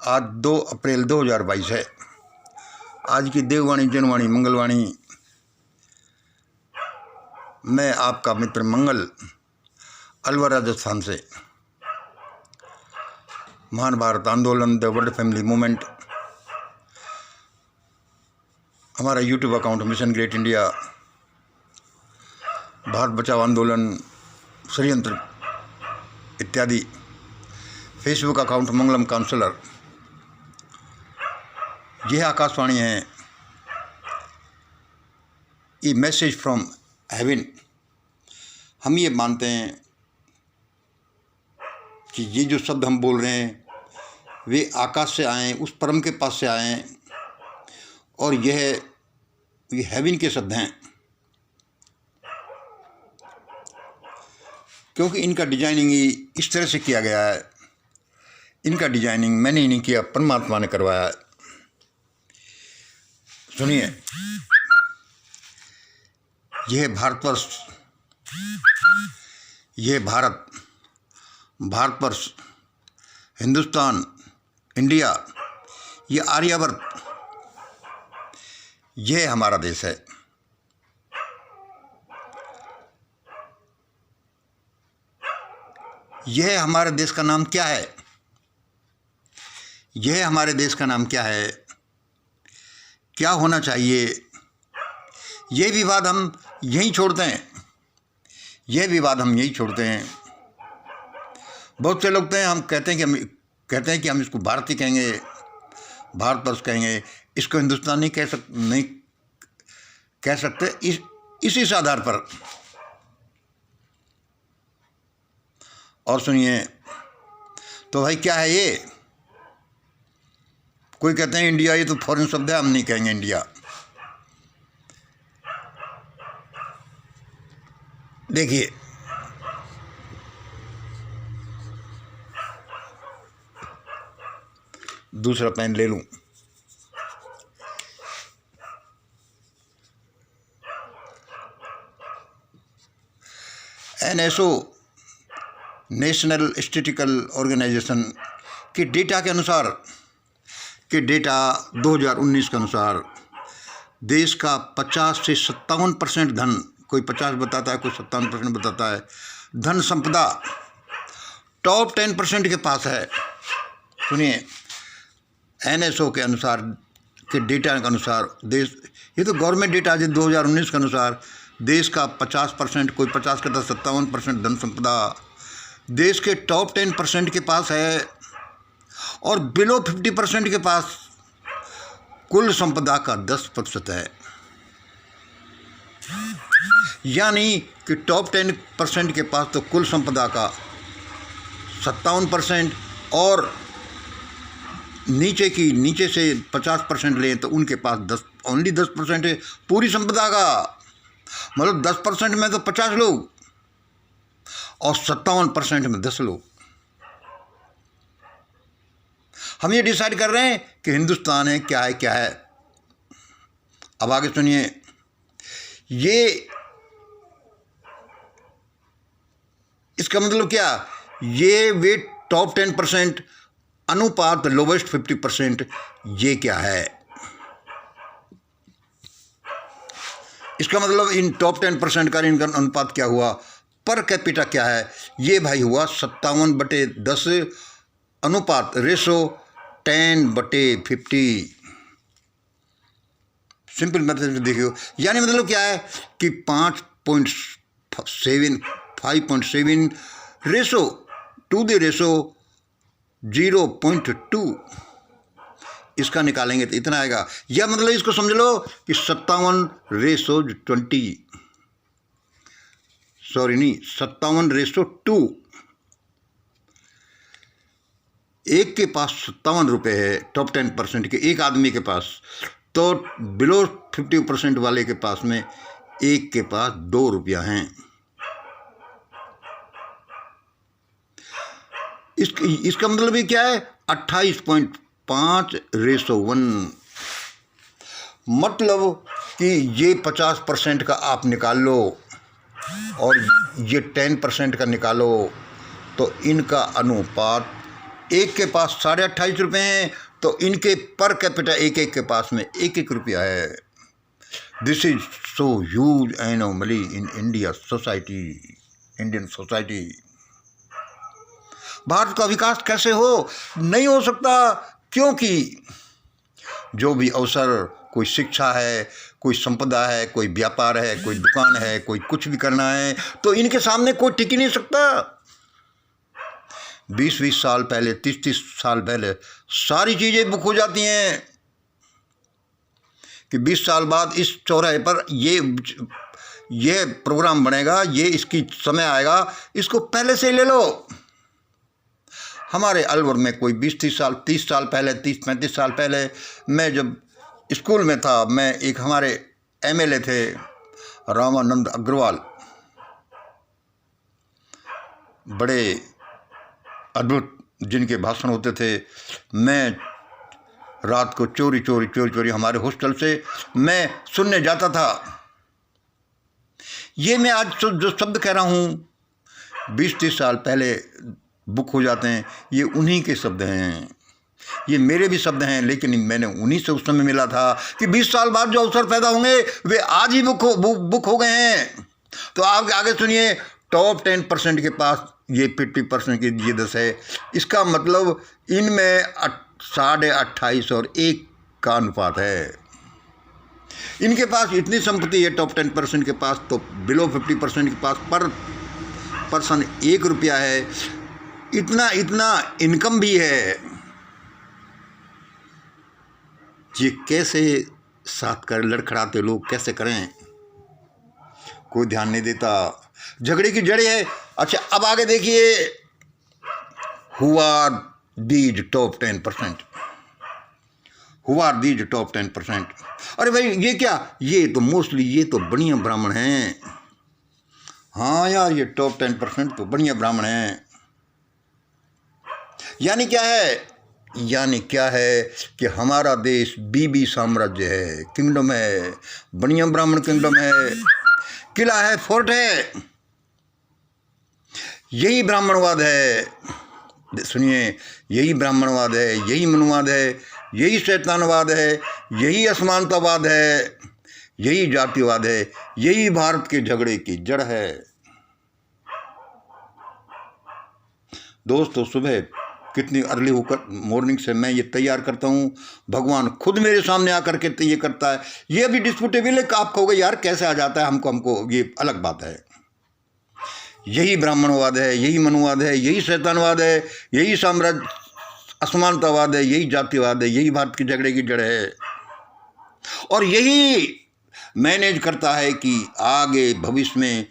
आज 2 अप्रैल 2022 है। आज की देववाणी जनवाणी मंगलवाणी। मैं आपका मित्र मंगल, अलवर राजस्थान से। महान भारत आंदोलन, द वर्ल्ड फैमिली मूवमेंट, हमारा YouTube account mission great India, Bharat बचाओ आंदोलन, षड्यंत्र इत्यादि, फेसबुक अकाउंट मंगलम काउंसलर। यह आकाशवाणी है, ये मैसेज फ्रॉम हेवन। हम ये मानते हैं कि ये जो शब्द हम बोल रहे हैं वे आकाश से आए, उस परम के पास से आए, और ये हेवन के शब्द हैं, क्योंकि इनका डिजाइनिंग ही इस तरह से किया गया है। इनका डिजाइनिंग मैंने ही नहीं किया, परमात्मा ने करवाया है। सुनिए, यह भारतवर्ष, यह भारतवर्ष, हिंदुस्तान, इंडिया, ये आर्यावर्त, यह हमारा देश है। यह हमारे देश का नाम क्या है? यह हमारे देश का नाम क्या है? क्या होना चाहिए? ये विवाद हम यहीं छोड़ते हैं। यह विवाद हम यहीं छोड़ते हैं। बहुत से लोग हैं, हम कहते हैं कि हम इसको भारतीय कहेंगे, भारतवर्ष कहेंगे, इसको हिंदुस्तान नहीं कह सकते इसी आधार पर। और सुनिए, तो भाई क्या है ये? कोई कहते हैं इंडिया, ये तो फॉरेन शब्द है, हम नहीं कहेंगे इंडिया। देखिए, दूसरा पेन ले लूं। NSO, नेशनल स्टैटिस्टिकल ऑर्गेनाइजेशन के डेटा के अनुसार, 2019 के अनुसार देश का 50 से 57% धन, कोई 50 बताता है, कोई 57% बताता है, धन संपदा टॉप 10% के पास है। सुनिए, NSO के अनुसार, के डेटा के अनुसार देश, ये तो गवर्नमेंट डेटा है 2019 के अनुसार, देश का 50%, कोई 50 कहता 57% धन संपदा देश के टॉप 10% के पास है, और बिलो 50% के पास कुल संपदा का 10% है। यानी कि टॉप 10% के पास तो कुल संपदा का 57%, और नीचे से 50% लें तो उनके पास ओनली 10% है पूरी संपदा का। मतलब 10% में तो 50 लोग और 57% में 10 लोग। हम ये डिसाइड कर रहे हैं कि हिंदुस्तान है क्या है। अब आगे सुनिए, ये इसका मतलब क्या? ये वे टॉप 10% अनुपात लोवेस्ट 50%, ये क्या है? इसका मतलब इन टॉप 10% का इनका अनुपात क्या हुआ? पर कैपिटा क्या है? ये भाई हुआ 57/10 अनुपात, रेशो 10/50। सिंपल मेथड से देखियो, यानी मतलब क्या है कि 5.7 रेशो टू द रेशो 0.2, इसका निकालेंगे तो इतना आएगा। या मतलब इसको समझ लो कि 57/2। एक के पास 57 रुपये है, टॉप 10% के एक आदमी के पास, तो बिलो 50% वाले के पास में एक के पास 2 रुपया हैं। इसका मतलब ये क्या है? 28.5:1। मतलब कि ये 50% का आप निकाल लो और ये 10% का निकालो, तो इनका अनुपात एक के पास 28.5 रुपये हैं, तो इनके पर कैपिटा एक के पास में 1 रुपया है। This is so huge anomaly in India society, Indian society. Bharat का विकास कैसे हो? नहीं हो सकता, क्योंकि जो भी अवसर, कोई शिक्षा है, कोई संपदा है, कोई व्यापार है, कोई दुकान है, कोई कुछ भी करना है, तो इनके सामने कोई टिक ही नहीं सकता। 20-20 साल पहले, 30-30 साल पहले सारी चीज़ें बुक हो जाती हैं कि 20 साल बाद इस चौराहे पर ये प्रोग्राम बनेगा, ये इसकी समय आएगा, इसको पहले से ले लो। हमारे अलवर में कोई 20-30 साल, 30 साल पहले, 30-35 साल पहले, मैं जब स्कूल में था, मैं एक हमारे एमएलए थे रामानंद अग्रवाल, बड़े अद्भुत जिनके भाषण होते थे। मैं रात को चोरी हमारे हॉस्टल से मैं सुनने जाता था। ये मैं आज जो शब्द कह रहा हूँ 20-30 साल पहले बुक हो जाते हैं, ये उन्हीं के शब्द हैं, ये मेरे भी शब्द हैं, लेकिन मैंने उन्हीं से उस समय मिला था कि 20 साल बाद जो अवसर पैदा होंगे वे आज ही बुक हो गए हैं। तो आप आगे सुनिए, टॉप 10% के पास ये 50% की ये 10 है। इसका मतलब इनमें 28.5 और 1 का अनुपात है। इनके पास इतनी संपत्ति है टॉप 10% के पास, तो बिलो 50% के पास पर पर्सन 1 रुपया है। इतना इनकम भी है। ये कैसे साथ कर लड़खड़ाते लोग कैसे करें, कोई ध्यान नहीं देता। झगड़े की जड़ें है। अच्छा, अब आगे देखिए, who are these top 10%, who are these top 10%? अरे भाई, ये क्या, ये तो मोस्टली ये तो बढ़िया ब्राह्मण हैं। हाँ यार, ये टॉप 10% तो बढ़िया ब्राह्मण हैं। यानी क्या है कि हमारा देश बीबी साम्राज्य है, किंगडम है, बढ़िया ब्राह्मण किंगडम है, किला है, फोर्ट है। यही ब्राह्मणवाद है। सुनिए, यही ब्राह्मणवाद है, यही मनुवाद है, यही शैतानवाद है, यही असमानतावाद है, यही जातिवाद है, यही भारत के झगड़े की जड़ है। दोस्तों, सुबह कितनी अर्ली होकर मॉर्निंग से मैं ये तैयार करता हूँ, भगवान खुद मेरे सामने आकर के ये करता है। ये भी डिस्प्यूटेबल है। आप कहोगे यार कैसे आ जाता है हमको, ये अलग बात है। यही ब्राह्मणवाद है, यही मनुवाद है, यही शैतानवाद है, यही साम्राज्य असमानतावाद है, यही जातिवाद है, यही भारत के झगड़े की जड़ है। और यही मैनेज करता है कि आगे भविष्य में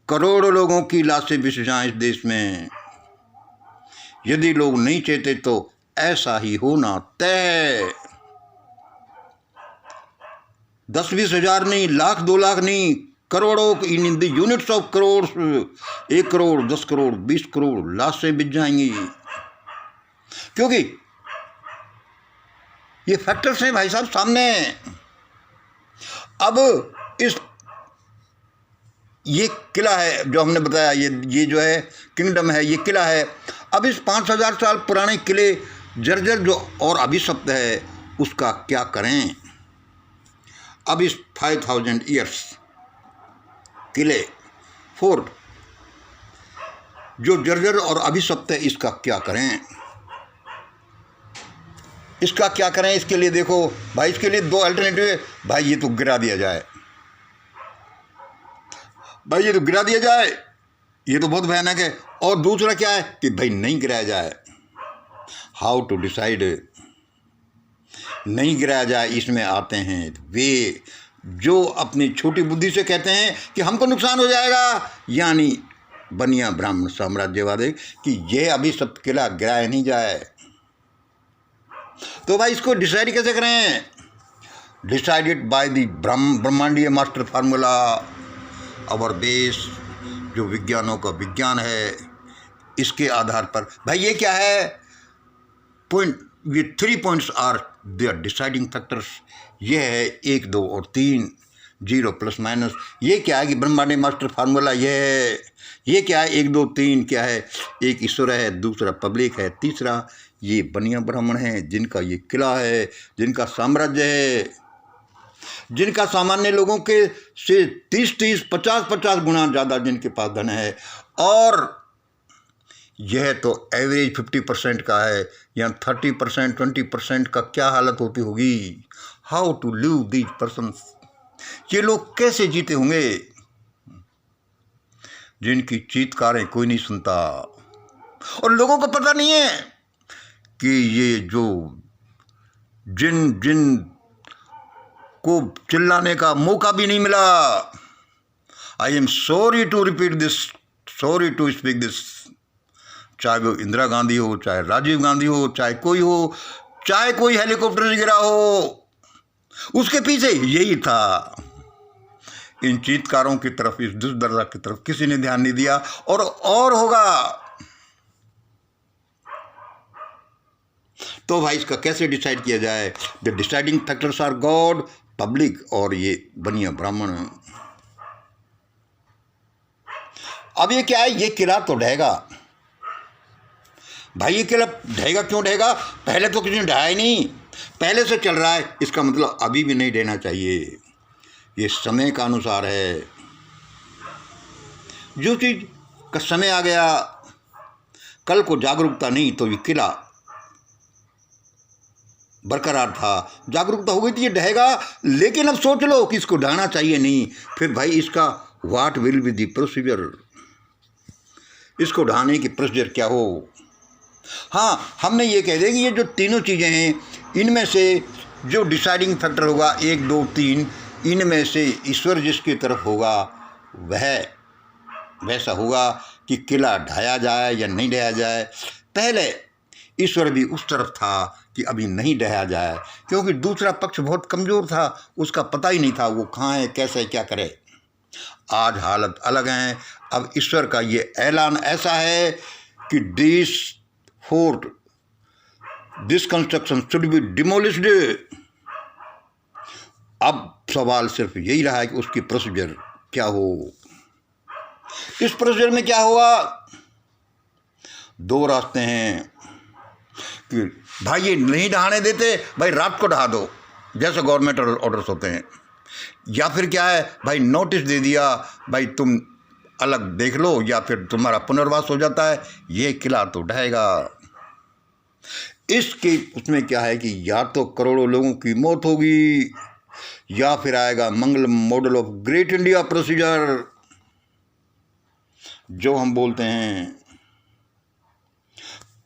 करोड़ों लोगों की लाशें बिछ जाएं इस देश में। यदि लोग नहीं चाहते तो ऐसा ही होना तय। 10-20 हज़ार नहीं, लाख 2 लाख नहीं, करोड़ों, in the units of crore, 1 crore, 10 crore, 20 crore लाशें बिछ जाएंगी। क्योंकि ये फैक्टर्स हैं भाई साहब सामने। अब ये किला है जो हमने बताया, ये जो है किंगडम है, ये किला है। अब इस 5000 साल पुराने किले जर्जर जो और अभिशप्त है, उसका क्या करें? अब इस 5000 ईयर्स किले, फोर्ट जो जर्जर और अभिशप्त है, इसका क्या करें? इसका क्या करें? इसके लिए देखो भाई, इसके लिए 2 अल्टरनेटिव है। भाई ये तो गिरा दिया जाए, भाई ये तो गिरा दिया जाए, ये तो बहुत भयानक है। और दूसरा क्या है कि भाई नहीं गिराया जाए। How to decide? नहीं गिराया जाए। इसमें आते हैं वे जो अपनी छोटी बुद्धि से कहते हैं कि हमको नुकसान हो जाएगा, यानी बनिया ब्राह्मण साम्राज्यवादी, कि ये अभी सब किला गिराया नहीं जाए। तो भाई इसको डिसाइड कैसे करें? डिसाइडेड बाय द ब्रह्मांडीय मास्टर फार्मूला, आवर बेस, जो विज्ञानों का विज्ञान है, इसके आधार पर। भाई ये क्या है? पॉइंट, ये 3 points are their deciding factors. ये है 1, 2 और 3। Zero plus minus. ये क्या है कि ब्रह्मांडी मास्टर फार्मूला ये है। ये क्या है, 1 2 3 क्या है, एक ईश्वर है, दूसरा पब्लिक है, तीसरा ये बनिया ब्राह्मण हैं जिनका ये किला है, जिनका साम्राज्य है, जिनका सामान्य लोगों के से 30-30 50-50 गुना ज़्यादा जिनके पास धन है। और यह तो एवरेज 50% का है, या 30% 20% का क्या हालत होती होगी। How to live these persons, ये लोग कैसे जीते होंगे जिनकी चीत्कारें कोई नहीं सुनता। और लोगों को पता नहीं है कि ये जो जिन को चिल्लाने का मौका भी नहीं मिला। I am sorry to repeat this, sorry to speak this. चाहे वो इंदिरा गांधी हो, चाहे राजीव गांधी हो, चाहे कोई हो, चाहे कोई हेलीकॉप्टर से गिरा हो, उसके पीछे यही था। इन चीत्कारों की तरफ, इस दुष्दर्जा की तरफ किसी ने ध्यान नहीं दिया। और होगा तो भाई इसका कैसे डिसाइड किया जाए। The deciding factors are god, public और ये बनिया ब्राह्मण। अब ये क्या है, ये किला तो ढहेगा भाई। ये किला ढहेगा, क्यों ढहेगा, पहले तो किसी ने ढहाया ही नहीं, पहले से चल रहा है। इसका मतलब अभी भी नहीं देना चाहिए, ये समय का अनुसार है। जो चीज़ का समय आ गया, कल को जागरूकता नहीं तो ये किला बरकरार था, जागरूकता हो गई थी, ये ढहेगा। लेकिन अब सोच लो कि इसको ढहाना चाहिए नहीं, फिर भाई इसका what will be the procedure, इसको ढहाने की प्रोसीजर क्या हो। हाँ, हमने ये कह दिया कि ये जो तीनों चीज़ें हैं, इनमें से जो डिसाइडिंग फैक्टर होगा 1 2 3, इनमें से ईश्वर जिसकी तरफ होगा वह वैसा होगा कि किला ढाया जाए या नहीं ढहाया जाए। पहले ईश्वर भी उस तरफ था कि अभी नहीं ढहाया जाए, क्योंकि दूसरा पक्ष बहुत कमज़ोर था, उसका पता ही नहीं था वो कहाँ है, कैसे क्या करे। आज हालत अलग है। अब ईश्वर का ये ऐलान ऐसा है कि this fort, this construction should be demolished. अब सवाल सिर्फ यही रहा है कि उसकी प्रोसीजर क्या हो। इस प्रोसीजर में क्या हुआ, 2 रास्ते हैं कि भाई ये नहीं ढहाने देते, भाई रात को ढहा दो, जैसे गवर्नमेंट ऑर्डर्स होते हैं। या फिर क्या है, भाई नोटिस दे दिया, भाई तुम अलग देख लो, या फिर तुम्हारा पुनर्वास हो जाता है, ये किला तो ढहेगा। इसके उसमें क्या है कि या तो करोड़ों लोगों की मौत होगी, या फिर आएगा Mangal model of great India procedure, जो हम बोलते हैं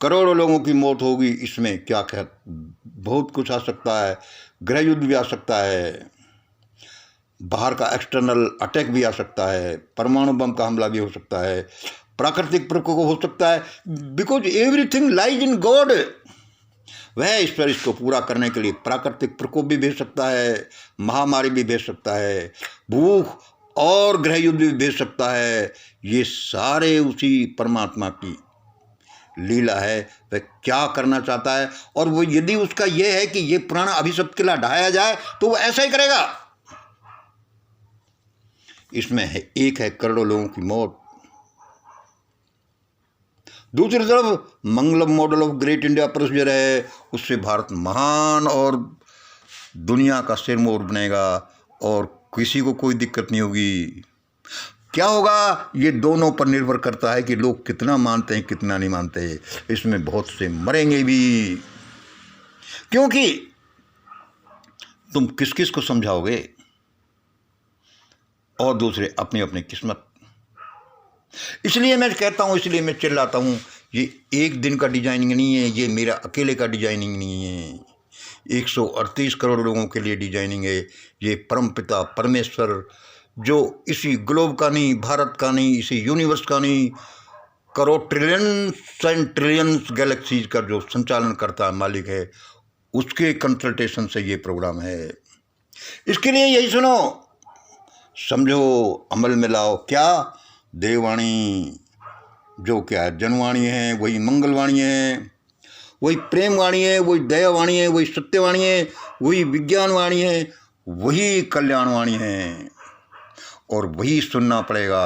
करोड़ों लोगों की मौत होगी। इसमें क्या बहुत कुछ आ सकता है, गृह युद्ध भी आ सकता है, बाहर का एक्सटर्नल अटैक भी आ सकता है, परमाणु बम का हमला भी हो सकता है, प्राकृतिक प्रकोप हो सकता है। Because everything lies in God. वह ईश्वर इसको पूरा करने के लिए प्राकृतिक प्रकोप भी भेज सकता है, महामारी भी भेज सकता है, भूख और गृह युद्ध भी भेज सकता है। ये सारे उसी परमात्मा की लीला है, वह क्या करना चाहता है। और वो यदि उसका यह है कि ये पुराना अभिशप्त किला ढहाया जाए तो वो ऐसा ही करेगा। इसमें है, एक है करोड़ों लोगों की मौत, दूसरी तरफ Mangalam model of great India procedure है, उससे भारत महान और दुनिया का सिरमौर बनेगा और किसी को कोई दिक्कत नहीं होगी। क्या होगा, ये दोनों पर निर्भर करता है कि लोग कितना मानते हैं कितना नहीं मानते। इसमें बहुत से मरेंगे भी, क्योंकि तुम किस किस को समझाओगे, और दूसरे अपनी अपनी किस्मत। इसलिए मैं कहता हूँ, इसलिए मैं चिल्लाता हूँ, ये एक दिन का डिजाइनिंग नहीं है, ये मेरा अकेले का डिजाइनिंग नहीं है, 138 करोड़ लोगों के लिए डिजाइनिंग है। ये परमपिता परमेश्वर जो इसी ग्लोब का नहीं, भारत का नहीं, इसी यूनिवर्स का नहीं, crore trillions and trillions galaxies का जो संचालन करता है, मालिक है, उसके कंसल्टेशन से ये प्रोग्राम है। इसके लिए यही सुनो, समझो, अमल में लाओ। क्या देववाणी, जो क्या है जनवाणी है, वही मंगलवाणी है, वही प्रेमवाणी है, वही दयावाणी है, वही सत्यवाणी है, वही विज्ञानवाणी है, वही कल्याणवाणी है और वही सुनना पड़ेगा।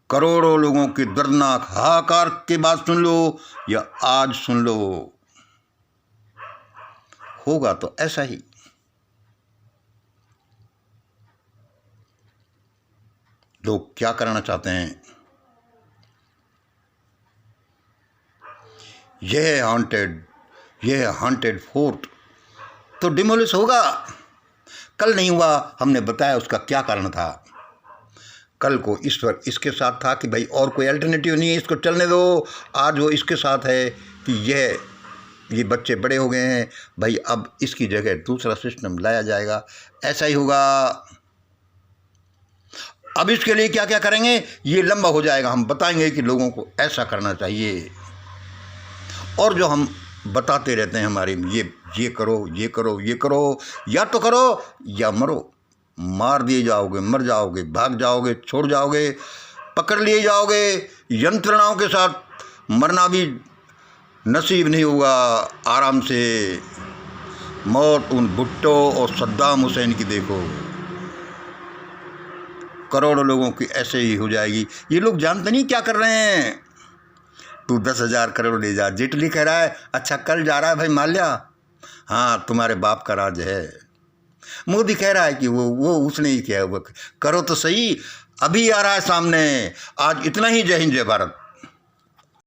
करोड़ों लोगों की दर्दनाक हाहाकार के बाद सुन लो या आज सुन लो, होगा तो ऐसा ही। लोग क्या करना चाहते हैं? यह हॉन्टेड फोर्ट तो डिमोलिश होगा। कल नहीं हुआ, हमने बताया उसका क्या कारण था। कल को ईश्वर इसके साथ था कि भाई और कोई अल्टरनेटिव नहीं है, इसको चलने दो। आज वो इसके साथ है कि ये बच्चे बड़े हो गए हैं भाई, अब इसकी जगह दूसरा सिस्टम लाया जाएगा। ऐसा ही होगा। अब इसके लिए क्या क्या करेंगे ये लंबा हो जाएगा, हम बताएंगे कि लोगों को ऐसा करना चाहिए। और जो हम बताते रहते हैं हमारे ये करो ये करो ये करो, या तो करो या मरो। मार दिए जाओगे, मर जाओगे, भाग जाओगे, छोड़ जाओगे, पकड़ लिए जाओगे। यंत्रणाओं के साथ मरना भी नसीब नहीं होगा। आराम से मौत उन भुट्टो और सद्दाम हुसैन की देखो, करोड़ों लोगों की ऐसे ही हो जाएगी। ये लोग जानते नहीं क्या कर रहे हैं। तू 10,000 करोड़ ले जा, जेटली कह रहा है अच्छा कल जा रहा है भाई माल्या, हाँ तुम्हारे बाप का राज है। मोदी कह रहा है कि वो उसने ही किया, वो करो तो सही। अभी आ रहा है सामने। आज इतना ही। जय हिंद जय भारत।